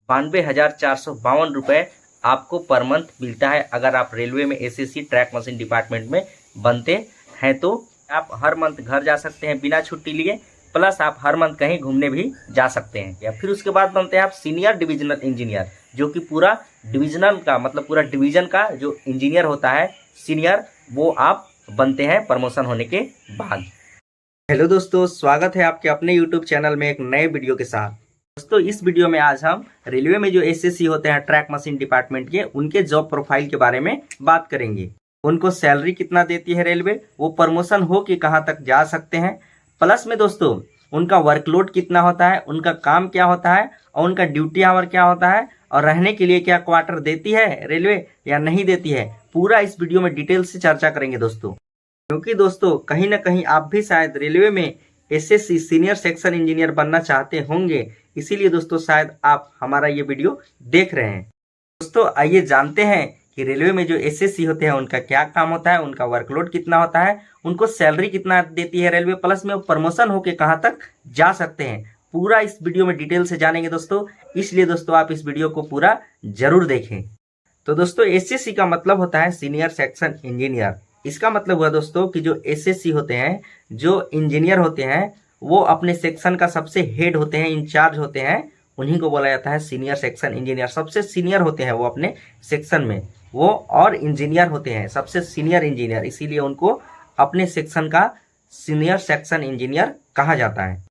92,452 आपको per month मिलता है अगर आप रेलवे में एसएससी ट्रैक मशीन डिपार्टमेंट में बनते हैं। तो आप हर मंथ घर जा सकते हैं बिना छुट्टी लिए, प्लस आप हर मंथ कहीं घूमने भी जा सकते हैं। या फिर उसके बाद बनते हैं आप सीनियर डिविजनल इंजीनियर, जो कि पूरा डिविजनल का मतलब पूरा डिवीजन का जो इंजीनियर होता है सीनियर, वो आप बनते हैं प्रमोशन होने के बाद। हेलो दोस्तों, स्वागत है आपके अपने यूट्यूब चैनल में एक नए वीडियो के साथ। दोस्तों इस वीडियो में आज हम रेलवे में जो एसएससी होते हैं ट्रैक मशीन डिपार्टमेंट के, उनके जॉब प्रोफाइल के बारे में बात करेंगे। उनको सैलरी कितना देती है रेलवे, वो प्रमोशन हो के कहाँ तक जा सकते हैं, प्लस में दोस्तों उनका वर्कलोड कितना होता है, उनका काम क्या होता है और उनका ड्यूटी आवर क्या होता है, और रहने के लिए क्या क्वार्टर देती है रेलवे या नहीं देती है, पूरा इस वीडियो में डिटेल से चर्चा करेंगे दोस्तों। क्योंकि दोस्तों कहीं ना कहीं आप भी शायद रेलवे में एसएससी सीनियर सेक्शन इंजीनियर बनना चाहते होंगे, इसीलिए दोस्तों शायद आप हमारा ये वीडियो देख रहे हैं। दोस्तों आइए जानते हैं कि रेलवे में जो एसएससी होते हैं उनका क्या काम होता है, उनका वर्कलोड कितना होता है, उनको सैलरी कितना देती है रेलवे, प्लस में प्रमोशन होके कहाँ तक जा सकते हैं, पूरा इस वीडियो में डिटेल से जानेंगे दोस्तों। इसलिए दोस्तों आप इस वीडियो को पूरा जरूर देखें। तो दोस्तों एसएससी का मतलब होता है सीनियर सेक्शन इंजीनियर। इसका मतलब हुआ दोस्तों कि जो एसएससी होते हैं, जो इंजीनियर होते हैं, वो अपने सेक्शन का सबसे हेड होते हैं, इंचार्ज होते हैं, उन्हीं को बोला जाता है सीनियर सेक्शन इंजीनियर। सबसे सीनियर होते हैं वो अपने सेक्शन में, वो और इंजीनियर होते हैं सबसे सीनियर इंजीनियर, इसीलिए उनको अपने सेक्शन का सीनियर सेक्शन इंजीनियर कहा जाता है।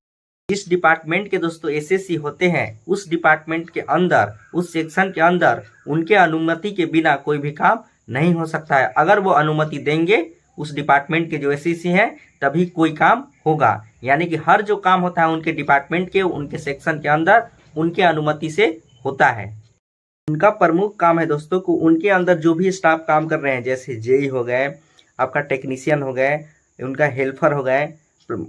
जिस डिपार्टमेंट के दोस्तों एसएससी होते हैं, उस डिपार्टमेंट के अंदर, उस सेक्शन के अंदर उनके अनुमति के बिना कोई भी काम नहीं हो सकता है। अगर वो अनुमति देंगे उस डिपार्टमेंट के जो एसएससी हैं, तभी कोई काम होगा। यानी कि हर जो काम होता है उनके डिपार्टमेंट के, उनके सेक्शन के अंदर उनके अनुमति से होता है। उनका प्रमुख काम है दोस्तों को उनके अंदर जो भी स्टाफ काम कर रहे हैं, जैसे जेई हो गए, आपका टेक्नीशियन हो गए, उनका हेल्पर हो गए,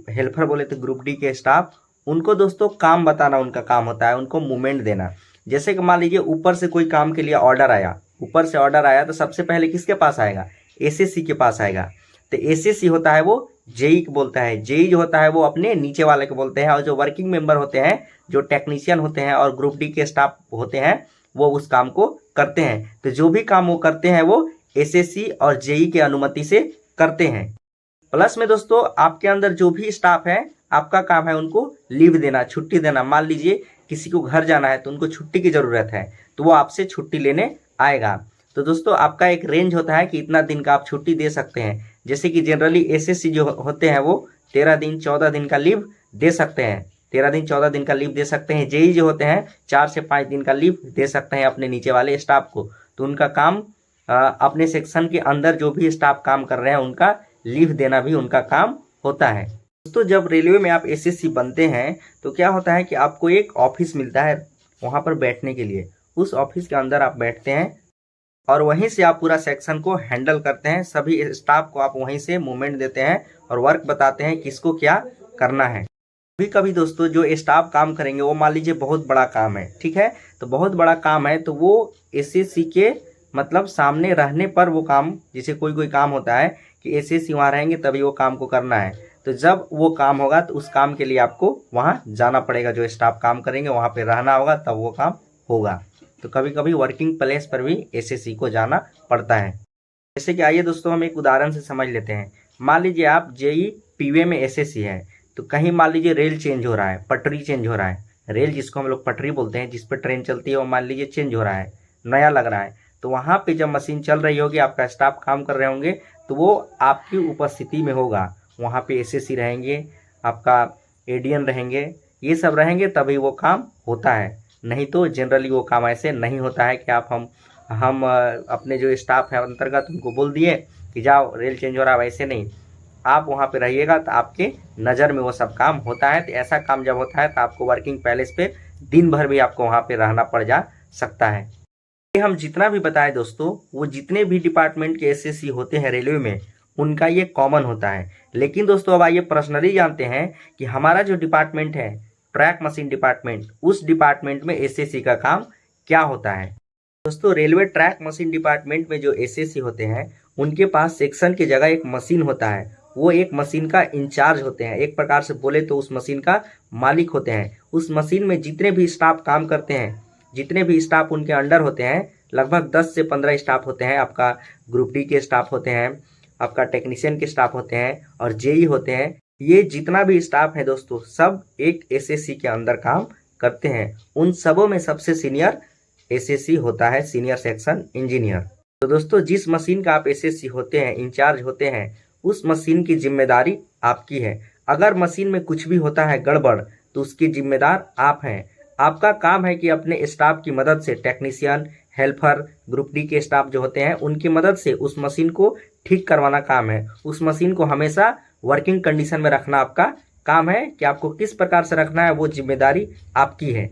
हेल्पर बोले तो ग्रुप डी के स्टाफ, उनको दोस्तों काम बताना उनका काम होता है, उनको मूवमेंट देना। जैसे कि मान लीजिए ऊपर से कोई काम के लिए ऑर्डर आया, ऊपर से ऑर्डर आया तो सबसे पहले किसके पास आएगा, एसएससी के पास आएगा। तो एसएससी होता है वो जेई को बोलता है, जेई जो होता है वो अपने नीचे वाले को बोलते हैं, और जो वर्किंग मेंबर होते हैं, जो टेक्नीशियन होते हैं और ग्रुप डी के स्टाफ होते हैं, वो उस काम को करते हैं। तो जो भी काम वो करते हैं वो एसएससी और जेई के अनुमति से करते हैं। प्लस में दोस्तों आपके अंदर जो भी स्टाफ है, आपका काम है उनको लीव देना, छुट्टी देना। मान लीजिए किसी को घर जाना है तो उनको छुट्टी की जरूरत है, तो वो आपसे छुट्टी लेने आएगा। तो दोस्तों आपका एक रेंज होता है कि इतना दिन का आप छुट्टी दे सकते हैं। जैसे कि जनरली एसएससी जो होते हैं वो 13 दिन 14 दिन का लीव दे सकते हैं, 13 दिन 14 दिन का लीव दे सकते हैं। जेई जो होते हैं 4 से 5 दिन का लीव दे सकते हैं अपने नीचे वाले स्टाफ को। तो उनका काम अपने सेक्शन के अंदर जो भी स्टाफ काम कर रहे हैं उनका लीव देना भी उनका काम होता है। दोस्तों जब रेलवे में आप एसएससी बनते हैं तो क्या होता है कि आपको एक ऑफिस मिलता है वहाँ पर बैठने के लिए। उस ऑफिस के अंदर आप बैठते हैं और वहीं से आप पूरा सेक्शन को हैंडल करते हैं। सभी स्टाफ को आप वहीं से मूवमेंट देते हैं और वर्क बताते हैं किसको क्या करना है। कभी कभी दोस्तों जो स्टाफ काम करेंगे वो मान लीजिए बहुत बड़ा काम है, ठीक है, तो बहुत बड़ा काम है तो वो एसएससी के मतलब सामने रहने पर वो काम, जैसे कोई काम होता है कि एसएससी वहाँ रहेंगे तभी वो काम को करना है, तो जब वो काम होगा तो उस काम के लिए आपको वहाँ जाना पड़ेगा। जो स्टाफ काम करेंगे वहाँ पे रहना होगा तब वो काम होगा। तो कभी कभी वर्किंग प्लेस पर भी एसएससी को जाना पड़ता है। जैसे कि आइए दोस्तों हम एक उदाहरण से समझ लेते हैं। मान लीजिए आप जेई पीवे में एसएससी है, तो कहीं मान लीजिए रेल चेंज हो रहा है, पटरी चेंज हो रहा है, रेल जिसको हम लोग पटरी बोलते हैं, जिस पर ट्रेन चलती है, वो मान लीजिए चेंज हो रहा है, नया लग रहा है, तो वहाँ पे जब मशीन चल रही होगी, आपका स्टाफ काम कर रहे होंगे, तो वो आपकी उपस्थिति में होगा। वहाँ पे एसएससी रहेंगे, आपका एडीएन रहेंगे, ये सब रहेंगे तभी वो काम होता है। नहीं तो जनरली वो काम ऐसे नहीं होता है कि आप हम अपने जो स्टाफ है अंतर्गत उनको बोल दिए कि जाओ रेल चेंज हो रहा है, वैसे नहीं। आप वहाँ पे रहिएगा तो आपके नज़र में वो सब काम होता है। तो ऐसा काम जब होता है तो आपको वर्किंग पैलेस पे दिन भर भी आपको वहाँ पे रहना पड़ जा सकता है। हम जितना भी बताएं दोस्तों, वो जितने भी डिपार्टमेंट के एसएससी होते हैं रेलवे में, उनका ये कॉमन होता है। लेकिन दोस्तों अब आइए पर्सनली जानते हैं कि हमारा जो डिपार्टमेंट है ट्रैक मशीन डिपार्टमेंट, उस डिपार्टमेंट में एसएससी का काम क्या होता है। दोस्तों रेलवे ट्रैक मशीन डिपार्टमेंट में जो एसएससी होते हैं उनके पास सेक्शन की जगह एक मशीन होता है। वो एक मशीन का इंचार्ज होते हैं, एक प्रकार से बोले तो उस मशीन का मालिक होते हैं। उस मशीन में जितने भी स्टाफ काम करते हैं जितने भी स्टाफ उनके अंडर होते हैं लगभग 10 से 15 स्टाफ होते हैं। आपका ग्रुप डी के स्टाफ होते हैं, आपका टेक्नीशियन के स्टाफ होते हैं और जेई होते हैं। ये जितना भी स्टाफ है दोस्तों सब एक एसएससी के अंदर काम करते हैं। उन सबों में सबसे सीनियर एसएससी होता है, सीनियर सेक्शन इंजीनियर। तो दोस्तों जिस मशीन का आप एसएससी होते हैं, इंचार्ज होते हैं, उस मशीन की जिम्मेदारी आपकी है। अगर मशीन में कुछ भी होता है गड़बड़ तो उसकी जिम्मेदार आप हैं। आपका काम है कि अपने स्टाफ की मदद से, टेक्नीशियन, हेल्पर, ग्रुप डी के स्टाफ जो होते हैं उनकी मदद से उस मशीन को ठीक करवाना काम है। उस मशीन को हमेशा वर्किंग कंडीशन में रखना आपका काम है। कि आपको किस प्रकार से रखना है वो जिम्मेदारी आपकी है।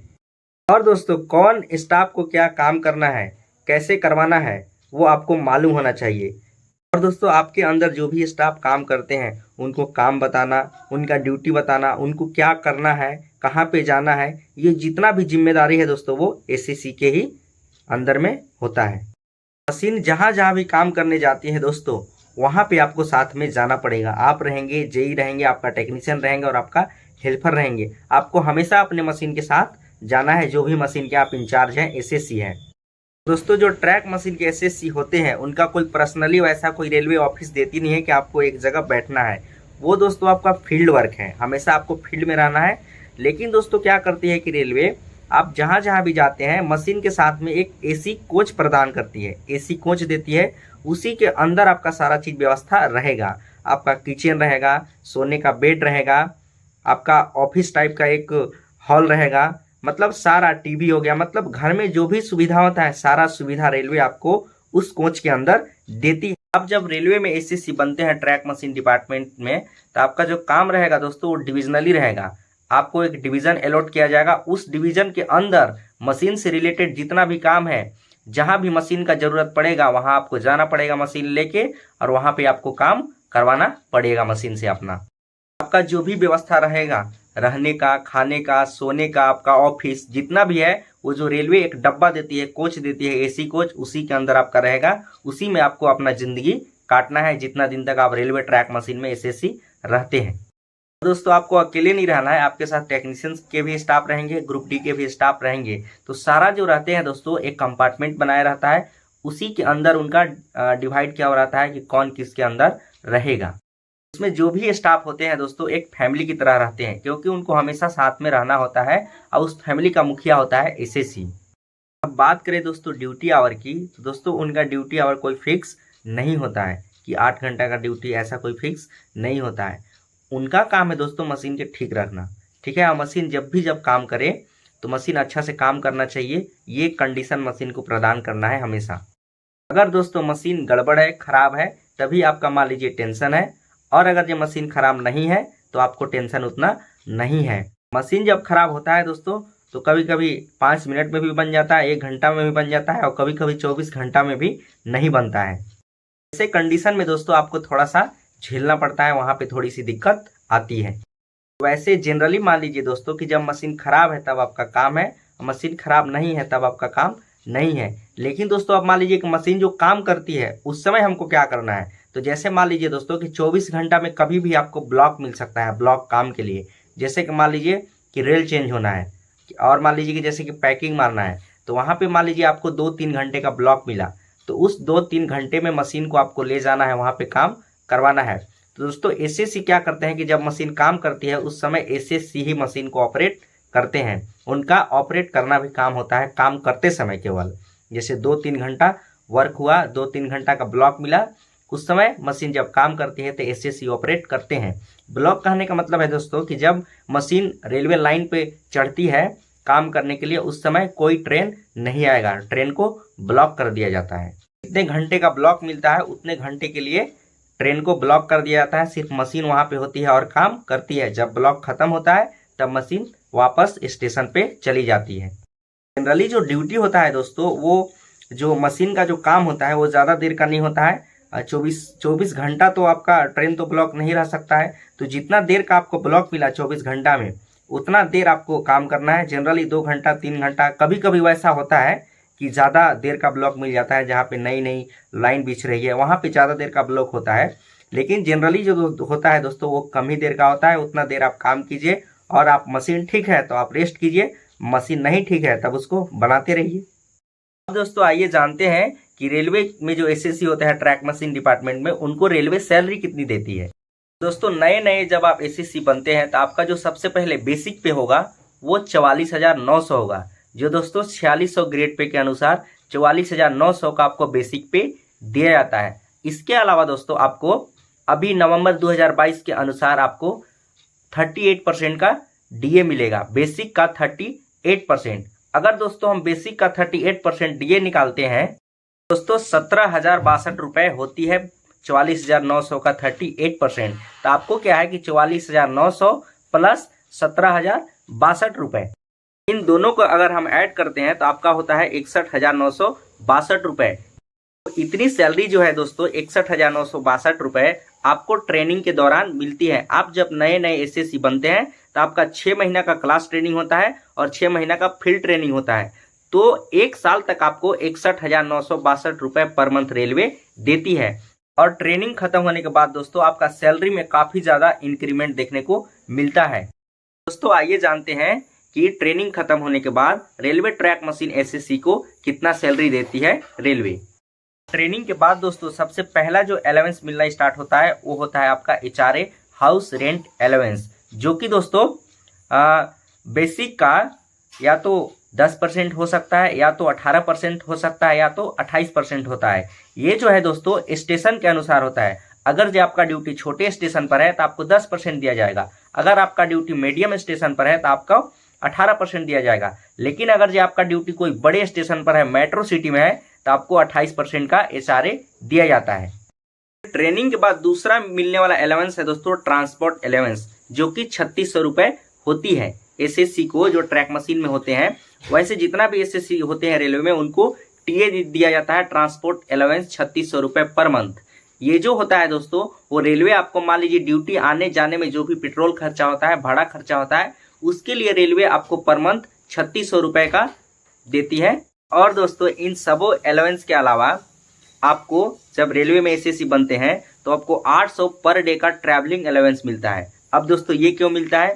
और दोस्तों कौन स्टाफ को क्या काम करना है, कैसे करवाना है, वो आपको मालूम होना चाहिए। और दोस्तों आपके अंदर जो भी स्टाफ काम करते हैं उनको काम बताना, उनका ड्यूटी बताना, उनको क्या करना है, कहाँ पे जाना है, ये जितना भी जिम्मेदारी है दोस्तों वो एसएससी के ही अंदर में होता है। मशीन जहाँ जहाँ भी काम करने जाती है दोस्तों वहाँ पे आपको साथ में जाना पड़ेगा। आप रहेंगे, जेई रहेंगे, आपका टेक्नीशियन रहेंगे और आपका हेल्पर रहेंगे। आपको हमेशा अपने मशीन के साथ जाना है, जो भी मशीन के आप इंचार्ज हैं, एसएससी हैं। दोस्तों जो ट्रैक मशीन के एसएससी होते हैं उनका कोई पर्सनली वैसा कोई रेलवे ऑफिस देती नहीं है कि आपको एक जगह बैठना है। वो दोस्तों आपका फील्ड वर्क है, हमेशा आपको फील्ड में रहना है। लेकिन दोस्तों क्या करती है कि रेलवे आप जहाँ जहाँ भी जाते हैं मशीन के साथ में एक एसी कोच प्रदान करती है, एसी कोच देती है। उसी के अंदर आपका सारा चीज़ व्यवस्था रहेगा। आपका किचन रहेगा, सोने का बेड रहेगा, आपका ऑफिस टाइप का एक हॉल रहेगा, मतलब सारा टीवी हो गया, मतलब घर में जो भी सुविधा होता है सारा सुविधा रेलवे आपको उस कोच के अंदर देती है। आप जब रेलवे में एसएससी बनते हैं ट्रैक मशीन डिपार्टमेंट में तो आपका जो काम रहेगा दोस्तों वो डिविजनली रहेगा। आपको एक डिवीजन अलॉट किया जाएगा, उस डिवीजन के अंदर मशीन से रिलेटेड जितना भी काम है, जहां भी मशीन का जरूरत पड़ेगा वहां आपको जाना पड़ेगा मशीन लेके और वहां पे आपको काम करवाना पड़ेगा मशीन से अपना। आपका जो भी व्यवस्था रहेगा, रहने का, खाने का, सोने का, आपका ऑफिस जितना भी है वो जो रेलवे एक डब्बा देती है, कोच देती है, एसी कोच, उसी के अंदर आपका रहेगा। उसी में आपको अपना जिंदगी काटना है जितना दिन तक आप रेलवे ट्रैक मशीन में एसएससी रहते हैं। दोस्तों आपको अकेले नहीं रहना है, आपके साथ टेक्नीशियंस के भी स्टाफ रहेंगे, ग्रुप डी के भी स्टाफ रहेंगे। तो सारा जो रहते हैं दोस्तों एक कंपार्टमेंट बनाया रहता है, उसी के अंदर उनका डिवाइड किया हुआ रहता है कि कौन किसके अंदर रहेगा। उसमें जो भी स्टाफ होते हैं दोस्तों एक फैमिली की तरह रहते हैं, क्योंकि उनको हमेशा साथ में रहना होता है और उस फैमिली का मुखिया होता है एसएससी। अब बात करें दोस्तों ड्यूटी आवर की, तो दोस्तों उनका ड्यूटी आवर कोई फिक्स नहीं होता है कि 8 घंटा का ड्यूटी, ऐसा कोई फिक्स नहीं होता है। उनका काम है दोस्तों मशीन के ठीक रखना, ठीक है। और मशीन जब काम करे तो मशीन अच्छा से काम करना चाहिए, ये कंडीशन मशीन को प्रदान करना है हमेशा। अगर दोस्तों मशीन गड़बड़ है, खराब है, तभी आपका मान लीजिए टेंशन है। और अगर ये मशीन खराब नहीं है तो आपको टेंशन उतना नहीं है। मशीन जब खराब होता है दोस्तों तो कभी कभी 5 मिनट में भी बन जाता है, 1 घंटा में भी बन जाता है और कभी कभी 24 घंटा में भी नहीं बनता है। ऐसे कंडीशन में दोस्तों आपको थोड़ा सा झेलना पड़ता है, वहाँ पे थोड़ी सी दिक्कत आती है। वैसे जनरली मान लीजिए दोस्तों कि जब मशीन खराब है तब आपका काम है, मशीन खराब नहीं है तब आपका काम नहीं है। लेकिन दोस्तों अब मान लीजिए कि मशीन जो काम करती है उस समय हमको क्या करना है। तो जैसे मान लीजिए दोस्तों कि 24 घंटा में कभी भी आपको ब्लॉक मिल सकता है, ब्लॉक काम के लिए। जैसे कि मान लीजिए कि रेल चेंज होना है और मान लीजिए कि जैसे कि पैकिंग मारना है, तो वहाँ पे मान लीजिए आपको 2-3 घंटे का ब्लॉक मिला, तो उस 2-3 घंटे में मशीन को आपको ले जाना है, वहाँ पे काम करवाना है। तो दोस्तों एसएससी क्या करते हैं कि जब मशीन काम करती है उस समय एसएससी ही मशीन को ऑपरेट करते हैं। उनका ऑपरेट करना भी काम होता है काम करते समय केवल। जैसे 2-3 घंटा वर्क हुआ, 2-3 घंटा का ब्लॉक मिला, उस समय मशीन जब काम करती है तो एसएससी ऑपरेट करते हैं। ब्लॉक कहने का मतलब है दोस्तों कि जब मशीन रेलवे लाइन पे चढ़ती है काम करने के लिए उस समय कोई ट्रेन नहीं आएगा, ट्रेन को ब्लॉक कर दिया जाता है। जितने घंटे का ब्लॉक मिलता है उतने घंटे के लिए ट्रेन को ब्लॉक कर दिया जाता है, सिर्फ मशीन वहाँ पे होती है और काम करती है। जब ब्लॉक खत्म होता है तब मशीन वापस स्टेशन पे चली जाती है। जनरली जो ड्यूटी होता है दोस्तों, वो जो मशीन का जो काम होता है वो ज़्यादा देर का नहीं होता है। 24 घंटा तो आपका ट्रेन तो ब्लॉक नहीं रह सकता है, तो जितना देर का आपको ब्लॉक मिला 24 घंटा में उतना देर आपको काम करना है। जनरली 2 घंटा 3 घंटा, कभी कभी वैसा होता है कि ज़्यादा देर का ब्लॉक मिल जाता है, जहाँ पे नई नई लाइन बिछ रही है वहाँ पे ज़्यादा देर का ब्लॉक होता है। लेकिन जनरली जो होता है दोस्तों वो कम ही देर का होता है। उतना देर आप काम कीजिए और आप मशीन ठीक है तो आप रेस्ट कीजिए, मशीन नहीं ठीक है तब उसको बनाते रहिए। अब दोस्तों आइए जानते हैं कि रेलवे में जो एसएससी होता है ट्रैक मशीन डिपार्टमेंट में, उनको रेलवे सैलरी कितनी देती है। दोस्तों नए नए जब आप एसएससी बनते हैं तो आपका जो सबसे पहले बेसिक पे होगा वो 44,900 होगा, जो दोस्तों 4600 ग्रेड पे के अनुसार 44,900 का आपको बेसिक पे दिया जाता है। इसके अलावा दोस्तों आपको अभी नवंबर 2022 के अनुसार आपको 38% का डीए मिलेगा, बेसिक का 38%। अगर दोस्तों हम बेसिक का 38% डीए निकालते हैं दोस्तों 17,062 रुपए होती है 44,900 का 38%। तो आपको क्या है कि 44,900 प्लस 17,062 रुपए, इन दोनों को अगर हम ऐड करते हैं तो आपका होता है 61,962 रुपए। इतनी सैलरी जो है दोस्तों 61,962 रुपए आपको ट्रेनिंग के दौरान मिलती है। आप जब नए नए एसएससी बनते हैं तो आपका 6 महीना का क्लास ट्रेनिंग होता है और 6 महीना का फील्ड ट्रेनिंग होता है, तो 1 साल तक आपको 61,962 रुपए पर मंथ रेलवे देती है। और ट्रेनिंग खत्म होने के बाद दोस्तों आपका सैलरी में काफी ज्यादा इंक्रीमेंट देखने को मिलता है। दोस्तों आइए जानते हैं कि ट्रेनिंग खत्म होने के बाद रेलवे ट्रैक मशीन एसएससी को कितना सैलरी देती है रेलवे। ट्रेनिंग के बाद दोस्तों सबसे पहला जो अलाउंस मिलना स्टार्ट होता है वो होता है आपका एचआरए हाउस रेंट अलाउंस, जो कि दोस्तों बेसिक का या तो 10% हो सकता है, या तो 18% हो सकता है, या तो 28% होता है। ये जो है दोस्तों स्टेशन के अनुसार होता है। अगर जो आपका ड्यूटी छोटे स्टेशन पर है तो आपको 10% दिया जाएगा, अगर आपका ड्यूटी मीडियम स्टेशन पर है तो आपको 18% दिया जाएगा, लेकिन अगर जो आपका ड्यूटी कोई बड़े स्टेशन पर है, मेट्रो सिटी में है, तो आपको 28% का एचआरए दिया जाता है। ट्रेनिंग के बाद दूसरा मिलने वाला अलाउंस है दोस्तों ट्रांसपोर्ट अलाउंस, जो कि 3600 रुपए होती है एसएससी को। जो ट्रैक मशीन में होते हैं वैसे जितना भी एसएससी होते हैं रेलवे में उनको टीए दिया जाता है ट्रांसपोर्ट अलाउंस 3600 रुपए पर मंथ। ये जो होता है दोस्तों वो रेलवे आपको मान लीजिए ड्यूटी आने जाने में जो भी पेट्रोल खर्चा होता है, भाड़ा खर्चा होता है, उसके लिए रेलवे आपको पर मंथ 3600 रुपए का देती है। और दोस्तों इन सबों अलाउंस के अलावा आपको जब रेलवे में एसएससी बनते हैं तो आपको 800 पर डे का ट्रैवलिंग अलाउंस मिलता है। अब दोस्तों ये क्यों मिलता है?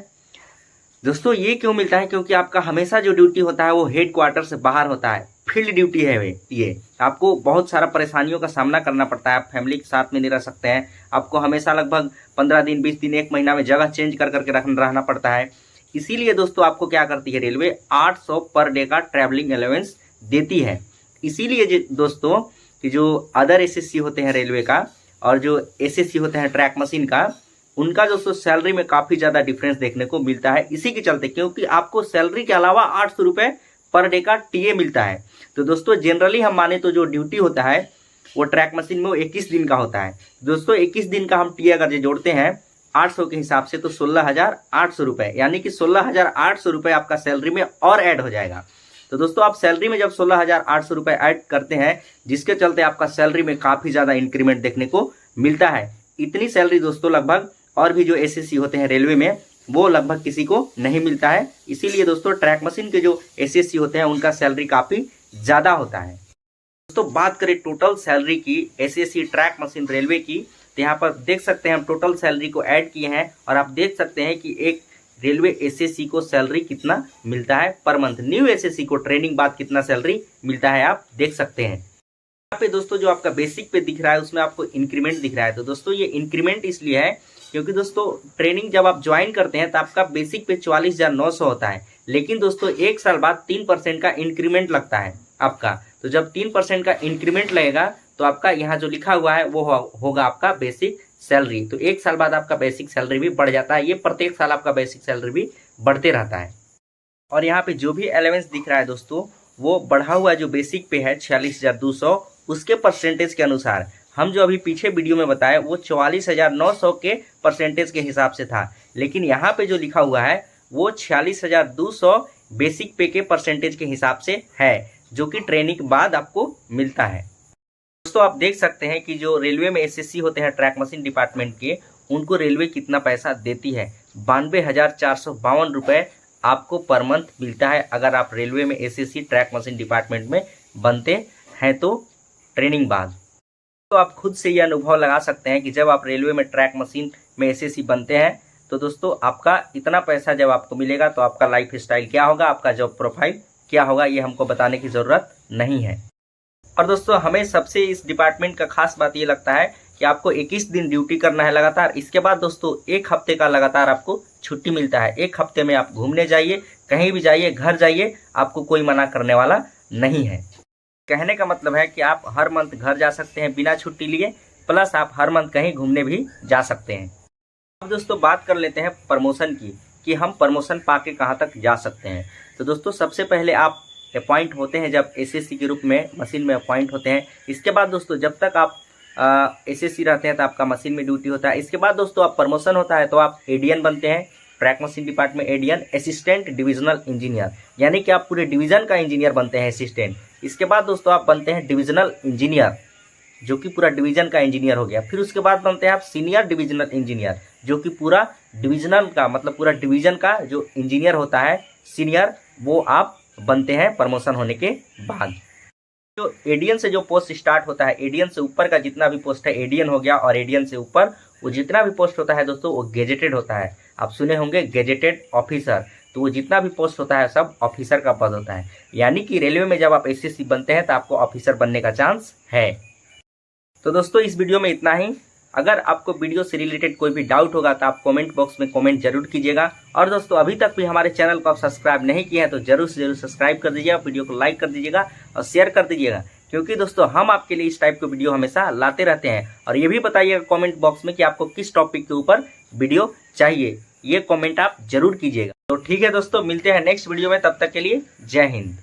दोस्तों ये क्यों मिलता है क्योंकि आपका हमेशा जो ड्यूटी होता है वो हेड क्वार्टर से बाहर होता है, फील्ड ड्यूटी है ये आपको बहुत सारा परेशानियों का सामना करना पड़ता है। आप फैमिली के साथ में नहीं रह सकते हैं, आपको हमेशा लगभग 15 दिन 20 दिन 1 महीना में जगह चेंज कर करके रहना पड़ता है। इसीलिए दोस्तों आपको क्या करती है रेलवे 800 पर डे का ट्रैवलिंग अलाउंस देती है। इसीलिए दोस्तों कि जो अदर एसएससी होते हैं रेलवे का और जो एसएससी होते हैं ट्रैक मशीन का, उनका दोस्तों सैलरी में काफी ज्यादा डिफरेंस देखने को मिलता है। इसी के चलते क्योंकि आपको सैलरी के अलावा 800 रुपए पर डे का टीए मिलता है। तो दोस्तों जनरली हम माने तो जो ड्यूटी होता है वो ट्रैक मशीन में वो 21 दिन का होता है। दोस्तों 21 दिन का हम टीए अगर जोड़ते हैं 800 के हिसाब से तो 16,800 रुपए, यानी कि 16,800 रुपए आपका सैलरी में और ऐड हो जाएगा। तो दोस्तों आप सैलरी में जब 16,800 रुपए ऐड करते हैं, जिसके चलते आपका सैलरी में काफी ज्यादा इंक्रीमेंट देखने को मिलता है। इतनी सैलरी दोस्तों लगभग और भी जो एसएससी होते हैं रेलवे में वो लगभग किसी को नहीं मिलता है। इसीलिए दोस्तों ट्रैक मशीन के जो एसएससी होते हैं उनका सैलरी काफी ज्यादा होता है। दोस्तों बात करें टोटल सैलरी की एसएससी ट्रैक मशीन रेलवे की, तो यहाँ पर देख सकते हैं हम टोटल सैलरी को ऐड किए हैं और आप देख सकते हैं कि एक रेलवे एसएससी को सैलरी कितना मिलता है पर मंथ। न्यू एसएससी को ट्रेनिंग बाद कितना सैलरी मिलता है आप देख सकते हैं। यहाँ पे दोस्तों जो आपका बेसिक पे दिख रहा है उसमें आपको इंक्रीमेंट दिख रहा है। तो दोस्तों ये इंक्रीमेंट इसलिए है क्योंकि दोस्तों ट्रेनिंग जब आप ज्वाइन करते हैं तो आपका बेसिक पे 44,900 होता है, लेकिन दोस्तों 1 साल बाद 3% का इंक्रीमेंट लगता है आपका। तो जब 3% का इंक्रीमेंट लगेगा तो आपका यहाँ जो लिखा हुआ है वो होगा आपका बेसिक सैलरी। तो 1 साल बाद आपका बेसिक सैलरी भी बढ़ जाता है। ये प्रत्येक साल आपका बेसिक सैलरी भी बढ़ते रहता है। और यहाँ पे जो भी अलाउंस दिख रहा है दोस्तों वो बढ़ा हुआ जो बेसिक पे है 46,200, उसके परसेंटेज के अनुसार हम जो अभी पीछे वीडियो में बताए वो 44,900 के परसेंटेज के हिसाब से था, लेकिन यहाँ पे जो लिखा हुआ है वो 46,200 बेसिक पे के परसेंटेज के हिसाब से है, जो कि ट्रेनिंग के बाद आपको मिलता है। दोस्तों आप देख सकते हैं कि जो रेलवे में एसएससी होते हैं ट्रैक मशीन डिपार्टमेंट के, उनको रेलवे कितना पैसा देती है। 92,452 रुपए आपको पर मंथ मिलता है अगर आप रेलवे में एसएससी ट्रैक मशीन डिपार्टमेंट में बनते हैं तो ट्रेनिंग बाद। तो आप खुद से ये अनुभव लगा सकते हैं कि जब आप रेलवे में ट्रैक मशीन में एसएससी बनते हैं तो दोस्तों आपका इतना पैसा जब आपको मिलेगा तो आपका लाइफ स्टाइल क्या होगा, आपका जॉब प्रोफाइल क्या होगा, ये हमको बताने की ज़रूरत नहीं है। और दोस्तों हमें सबसे इस डिपार्टमेंट का खास बात ये लगता है कि आपको 21 दिन ड्यूटी करना है लगातार। इसके बाद दोस्तों 1 हफ्ते का लगातार आपको छुट्टी मिलता है। 1 हफ्ते में आप घूमने जाइए, कहीं भी जाइए, घर जाइए, आपको कोई मना करने वाला नहीं है। कहने का मतलब है कि आप हर मंथ घर जा सकते हैं बिना छुट्टी लिए, प्लस आप हर मंथ कहीं घूमने भी जा सकते हैं। अब दोस्तों बात कर लेते हैं प्रमोशन की, कि हम प्रमोशन पाके कहाँ तक जा सकते हैं। तो दोस्तों सबसे पहले आप अपॉइंट होते हैं जब एसएससी के रूप में मशीन में अपॉइंट होते हैं। इसके बाद दोस्तों जब तक आप एसएससी रहते हैं तो आपका मशीन में ड्यूटी होता है। इसके बाद दोस्तों आप प्रमोशन होता है तो आप एडीएन बनते हैं, track machine department ADN, assistant divisional engineer, यानी कि आप पूरे डिवीजन का इंजीनियर बनते हैं, असिस्टेंट। इसके बाद दोस्तों आप बनते हैं डिविजनल इंजीनियर, जो कि पूरा डिवीजन का इंजीनियर हो गया। फिर उसके बाद बनते हैं आप सीनियर डिविजनल इंजीनियर, जो कि पूरा डिविजनल का मतलब पूरा डिवीजन का जो इंजीनियर होता है सीनियर, वो आप बनते हैं प्रमोशन होने के बाद। जो एडीएन से जो पोस्ट स्टार्ट होता है, एडीएन से ऊपर का जितना भी पोस्ट है एडीएन हो गया, और एडीएन से ऊपर वो जितना भी पोस्ट होता है दोस्तों वो गेजेटेड होता है। आप सुने होंगे गेजेटेड ऑफिसर, तो वो जितना भी पोस्ट होता है सब ऑफिसर का पद होता है। यानी कि रेलवे में जब आप एसएससी बनते हैं तो आपको ऑफिसर बनने का चांस है। तो दोस्तों इस वीडियो में इतना ही। अगर आपको वीडियो से रिलेटेड कोई भी डाउट होगा तो आप कमेंट बॉक्स में कमेंट जरूर कीजिएगा। और दोस्तों अभी तक भी हमारे चैनल को आप सब्सक्राइब नहीं किए हैं तो जरूर से जरूर सब्सक्राइब कर दीजिएगा, वीडियो को लाइक कर दीजिएगा और शेयर कर दीजिएगा, क्योंकि दोस्तों हम आपके लिए इस टाइप के वीडियो हमेशा लाते रहते हैं। और ये भी बताइएगा कमेंट बॉक्स में कि आपको किस टॉपिक के ऊपर वीडियो चाहिए, ये कमेंट आप जरूर कीजिएगा। तो ठीक है दोस्तों, मिलते हैं नेक्स्ट वीडियो में, तब तक के लिए जय हिंद।